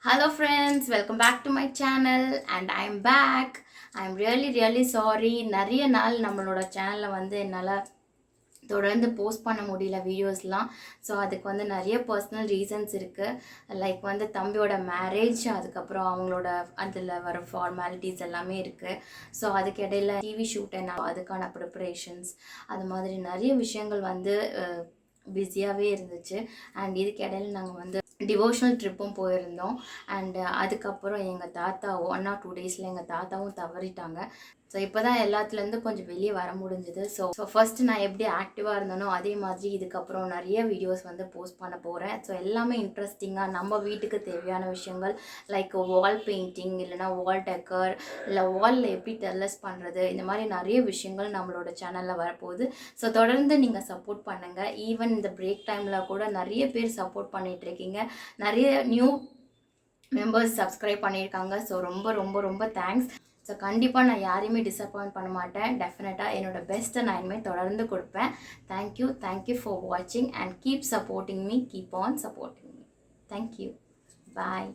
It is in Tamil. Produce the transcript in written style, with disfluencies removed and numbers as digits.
Hello friends, welcome back to my channel and I'm back. I'm really sorry. நிறைய நாள் நம்மளோட சேனல்ல என்னால் தொடர்ந்து போஸ்ட் பண்ண முடியல வீடியோஸ்லாம். ஸோ அதுக்கு நிறைய பர்சனல் ரீசன்ஸ் இருக்குது. லைக் தம்பியோட மேரேஜ், அதுக்கப்புறம் அவங்களோட அதில் வர ஃபார்மாலிட்டிஸ் எல்லாமே இருக்குது. ஸோ அதுக்கு இடையில டிவி ஷூட் என்ன அதுக்கான ப்ரிப்பரேஷன்ஸ், அது மாதிரி நிறைய விஷயங்கள் பிஸியாகவே இருந்துச்சு. அண்ட் இதுக்கு இடையில நாங்கள் டிவோஷனல் ட்ரிப்பும் போயிருந்தோம். அண்ட் அதுக்கப்புறம் எங்கள் தாத்தா 1 or 2 டேஸில் எங்கள் தாத்தாவும் தவறிட்டாங்க. ஸோ இப்போ தான் எல்லாத்துலேருந்து கொஞ்சம் வெளியே வர முடிஞ்சுது. ஸோ ஃபஸ்ட்டு நான் எப்படி ஆக்டிவாக இருந்தனோ அதே மாதிரி இதுக்கப்புறம் நிறைய வீடியோஸ் போஸ்ட் பண்ண போகிறேன். ஸோ எல்லாமே இன்ட்ரெஸ்டிங்காக நம்ம வீட்டுக்கு தேவையான விஷயங்கள், லைக் வால் பெயிண்டிங், இல்லைனா வால் டெக்கர், இல்லை வாலில் எப்படி டெல்லஸ் பண்ணுறது, இந்த மாதிரி நிறைய விஷயங்கள் நம்மளோட சேனலில் வரப்போகுது. ஸோ தொடர்ந்து நீங்கள் சப்போர்ட் பண்ணுங்கள். ஈவன் இந்த பிரேக் டைமில் கூட நிறைய பேர் சப்போர்ட் பண்ணிகிட்ருக்கீங்க. நிறைய நியூ மெம்பர்ஸ் சப்ஸ்கிரைப் பண்ணியிருக்காங்க. ஸோ ரொம்ப தேங்க்ஸ். ஸோ கண்டிப்பாக நான் யாரையுமே டிசப்பாயிண்ட் பண்ண மாட்டேன். டெஃபினட்டாக என்னோட பெஸ்ட்டை நான் இனிமேல் தொடர்ந்து கொடுப்பேன். தேங்க்யூ ஃபார் வாட்சிங் and keep supporting me. Keep on supporting me. Thank you. Bye.